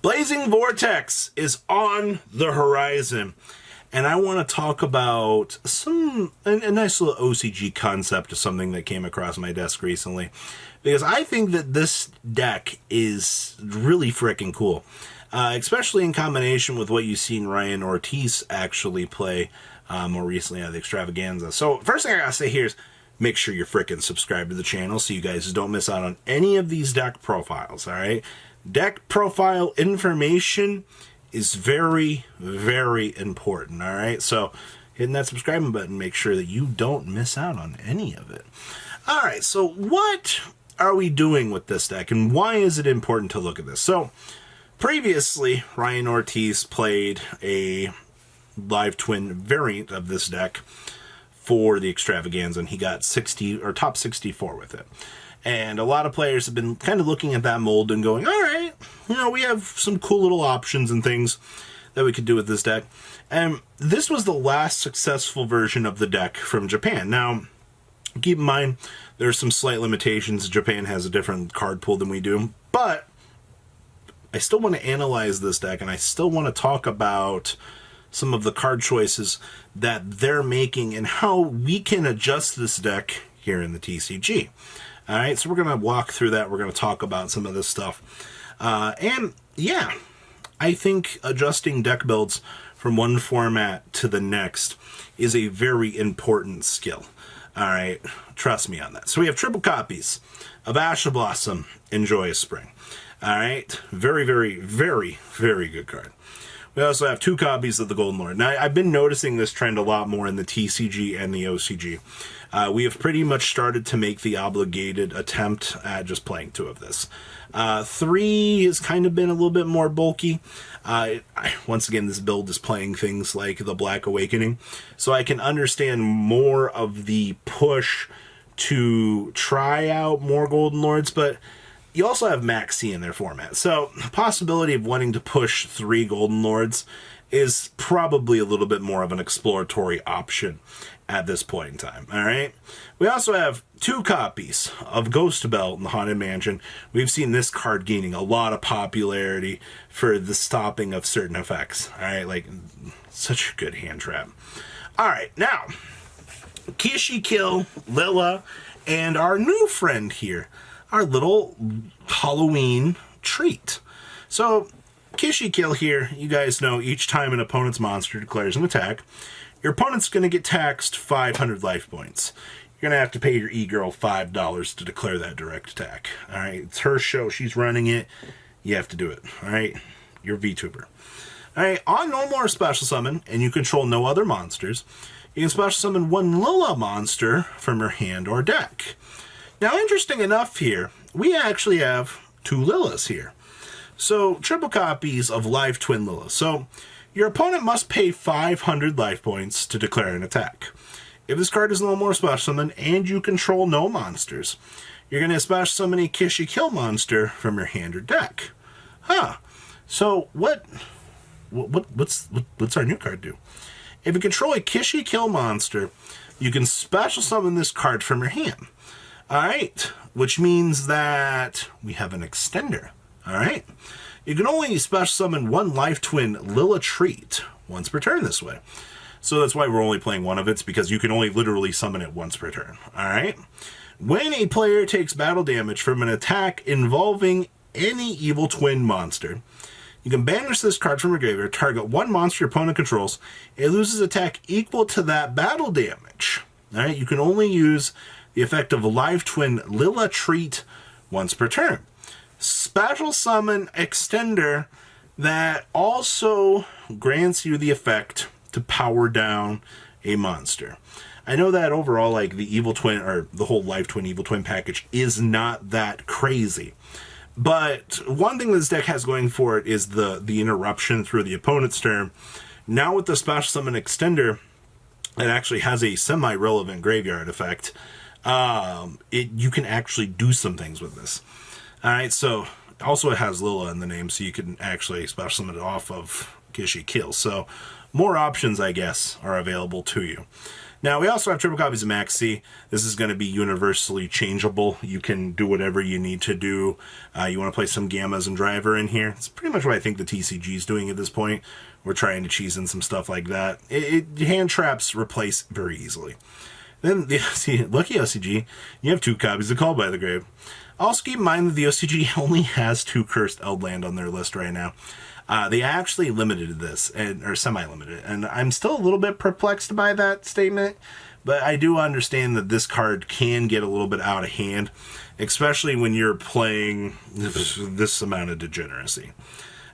Blazing Vortex is on the horizon, and I want to talk about a nice little OCG concept of something that came across my desk recently, because I think that this deck is really freaking cool, especially in combination with what you've seen Ryan Ortiz actually play more recently at the Extravaganza. So first thing I gotta say here is make sure you're freaking subscribed to the channel so you guys don't miss out on any of these deck profiles, all right? Deck profile information is very, very important, all right? So hitting that subscribing button, make sure that you don't miss out on any of it. All right, so what are we doing with this deck, and why is it important to look at this? So previously, Ryan Ortiz played a live twin variant of this deck for the Extravaganza, and he got 60 or top 64 with it. And a lot of players have been kind of looking at that mold and going, all right, you know, we have some cool little options and things that we could do with this deck. And this was the last successful version of the deck from Japan. Now, keep in mind, there's some slight limitations. Japan has a different card pool than we do. But I still want to analyze this deck, and I still want to talk about some of the card choices that they're making and how we can adjust this deck here in the TCG. All right, so we're going to walk through that. We're going to talk about some of this stuff. And yeah, I think adjusting deck builds from one format to the next is a very important skill. All right, trust me on that. So we have triple copies of Ash of Blossom and Joyous Spring. All right, very, very, very, very good card. We also have 2 copies of the Golden Lord. Now, I've been noticing this trend a lot more in the TCG and the OCG. We have pretty much started to make the obligated attempt at just playing 2 of this. 3 has kind of been a little bit more bulky. Once again, this build is playing things like the Black Awakening, so I can understand more of the push to try out more Golden Lords, but you also have Maxi in their format, so the possibility of wanting to push 3 Golden Lords is probably a little bit more of an exploratory option at this point in time, all right? We also have 2 copies of Ghost Belt in the Haunted Mansion. We've seen this card gaining a lot of popularity for the stopping of certain effects, all right? Like, such a good hand trap. All right, now, Kishi Kill, Lilla, and our new friend here, our little Halloween treat. So, Kishi Kill here, you guys know each time an opponent's monster declares an attack, your opponent's going to get taxed 500 life points. You're going to have to pay your e-girl $5 to declare that direct attack. All right, it's her show. She's running it. You have to do it. All right, you're a VTuber. All right, on no more special summon, and you control no other monsters, you can special summon 1 Lilla monster from your hand or deck. Now, interesting enough here, we actually have 2 Lillas here. So, triple copies of Live Twin Lilla. So, your opponent must pay 500 life points to declare an attack. If this card is no more special summon and you control no monsters, you're going to special summon a Kishi Kill monster from your hand or deck. Huh. So, what's our new card do? If you control a Kishi Kill monster, you can special summon this card from your hand. Alright, which means that we have an extender. Alright, you can only special summon 1 Life Twin Lilla Treat once per turn this way. So that's why we're only playing 1 of it, because you can only literally summon it once per turn. Alright, when a player takes battle damage from an attack involving any Evil Twin monster, you can banish this card from your graveyard, target 1 monster your opponent controls, it loses attack equal to that battle damage. Alright, you can only use the effect of a Live Twin Lilla Treat once per turn. Special summon extender that also grants you the effect to power down a monster. I know that overall, like, the Evil Twin, or the whole Live Twin Evil Twin package is not that crazy. But one thing this deck has going for it is the interruption through the opponent's turn. Now with the special summon extender, it actually has a semi-relevant graveyard effect. You can actually do some things with this. Alright, so also it has Lilla in the name, so you can actually special summon it off of Kishi Kill. So more options, I guess, are available to you. Now, we also have triple copies of Maxi. This is going to be universally changeable. You can do whatever you need to do. You want to play some Gammas and Driver in here. It's pretty much what I think the TCG is doing at this point. We're trying to cheese in some stuff like that. Hand traps replace very easily. Then, lucky OCG, you have 2 copies of Call by the Grave. Also keep in mind that the OCG only has 2 Cursed Eldland on their list right now. They actually limited this, or semi-limited, and I'm still a little bit perplexed by that statement, but I do understand that this card can get a little bit out of hand, especially when you're playing this amount of degeneracy.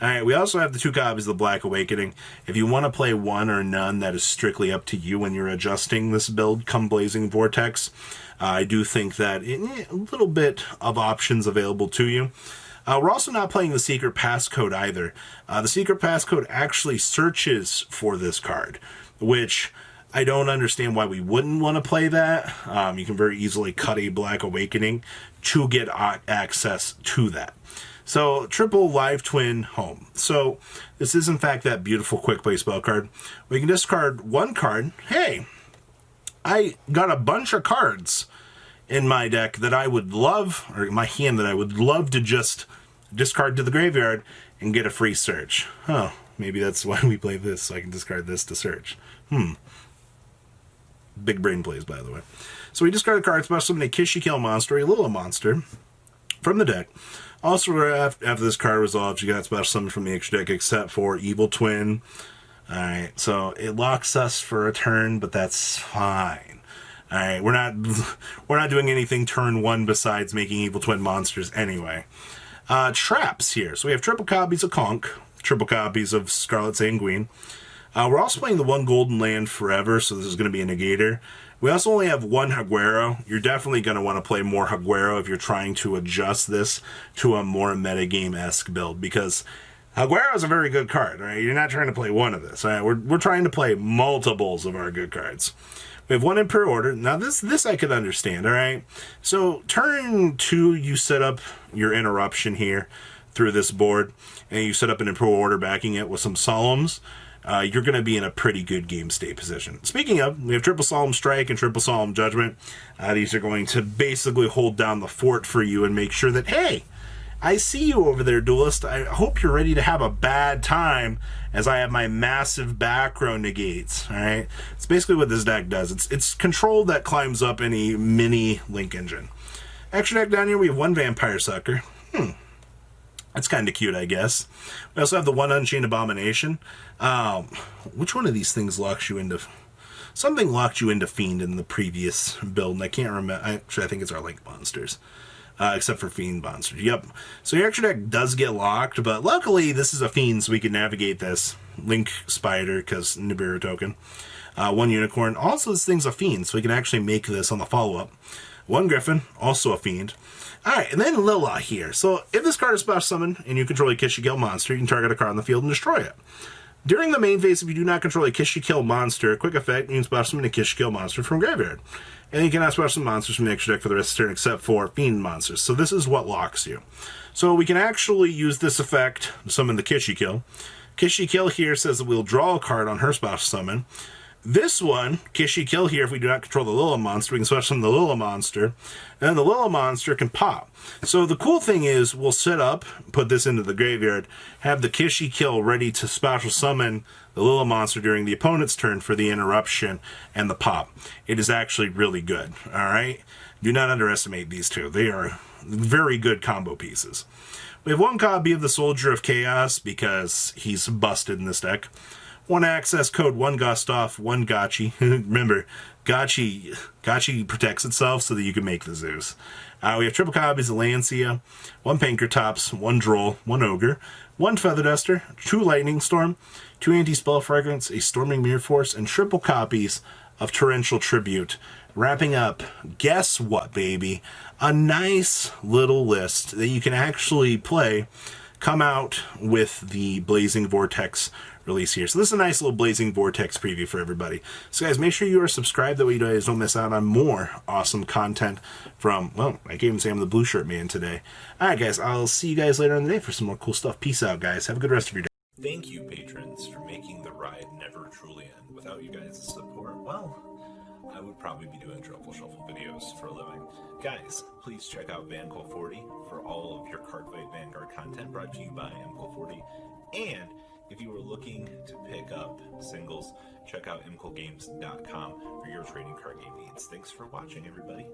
Alright, we also have the 2 copies of the Black Awakening. If you want to play one or none, that is strictly up to you when you're adjusting this build come Blazing Vortex. I do think that a little bit of options available to you. We're also not playing the secret passcode either. The secret passcode actually searches for this card, which I don't understand why we wouldn't want to play that. You can very easily cut a Black Awakening to get access to that. So, triple Live Twin home. So, this is in fact that beautiful quick play spell card. We can discard 1 card. Hey, I got a bunch of cards in my deck that I would love, or my hand that I would love to just discard to the graveyard and get a free search. Oh, maybe that's why we play this, so I can discard this to search. Big brain plays, by the way. So we discard a card, special summon a Kill monster, a little monster, from the deck. Also, after this card resolves, you got special summon from the extra deck, except for Evil Twin. Alright, so it locks us for a turn, but that's fine. Alright, we're not doing anything turn 1 besides making Evil Twin monsters anyway. Traps here. So we have triple copies of Conch, triple copies of Scarlet Sanguine. We're also playing the 1 golden land forever, so this is going to be a negator. We also only have 1 Haguero. You're definitely going to want to play more Haguero if you're trying to adjust this to a more metagame-esque build, because Haguero is a very good card, right? You're not trying to play 1 of this, right? We're trying to play multiples of our good cards. We have 1 Imperial Order. Now, this I could understand, all right? So, turn 2, you set up your interruption here through this board, and you set up an Imperial Order backing it with some Solemns. You're going to be in a pretty good game state position. Speaking of, we have triple Solemn Strike and triple Solemn Judgment. These are going to basically hold down the fort for you and make sure that, hey, I see you over there, Duelist. I hope you're ready to have a bad time as I have my massive back row negates. All right, it's basically what this deck does. It's control that climbs up any mini Link Engine. Extra deck down here, we have 1 Vampire Sucker. That's kind of cute, I guess. We also have the 1 Unchained Abomination. Which one of these things locks you into... Something locked you into Fiend in the previous build, and I can't remember. Actually, I think it's our Link monsters. Except for Fiend monsters. Yep. So your extra deck does get locked, but luckily this is a Fiend, so we can navigate this. Link Spider, because Nibiru token. 1 Unicorn. Also, this thing's a Fiend, so we can actually make this on the follow-up. 1 Griffin, also a Fiend. Alright, and then Lila here. So, if this card is special summoned and you control a Kill monster, you can target a card on the field and destroy it. During the main phase, if you do not control a Kill monster, quick effect, you can special summon a Kill monster from graveyard. And you cannot special summon monsters from the extra deck for the rest of the turn except for Fiend monsters. So this is what locks you. So we can actually use this effect to summon the Kill. Kill here says that we'll draw a card on her special summon. This one, Kill here, if we do not control the Lila monster, we can special summon the Lila monster, and then the Lila monster can pop. So the cool thing is, we'll set up, put this into the graveyard, have the Kill ready to special summon the Lila monster during the opponent's turn for the interruption and the pop. It is actually really good, alright? Do not underestimate these two. They are very good combo pieces. We have 1 copy of the Soldier of Chaos, because he's busted in this deck. 1 access code, 1 Gustav, 1 Gotchi. Remember, Gotchi protects itself so that you can make the Zeus. We have triple copies of Lancia, 1 Pankratops, 1 Droll, 1 Ogre, 1 Feather Duster, 2 Lightning Storm, 2 Anti-Spell Fragments, a Storming Mirror Force, and triple copies of Torrential Tribute. Wrapping up, guess what, baby? A nice little list that you can actually play come out with the Blazing Vortex release here. So this is a nice little Blazing Vortex preview for everybody. So guys, make sure you are subscribed, that way you guys don't miss out on more awesome content from, well, I can't even say I'm the blue shirt man today. Alright guys, I'll see you guys later in the day for some more cool stuff. Peace out guys. Have a good rest of your day. Thank you, patrons, for making the ride never truly end. Without you guys' support, well, I would probably be doing Truffle Shuffle videos for a living. Guys, please check out VanCall40 for all of your Cardfight Vanguard content brought to you by MCall40. And if you are looking to pick up singles, check out mcallgames.com for your trading card game needs. Thanks for watching, everybody.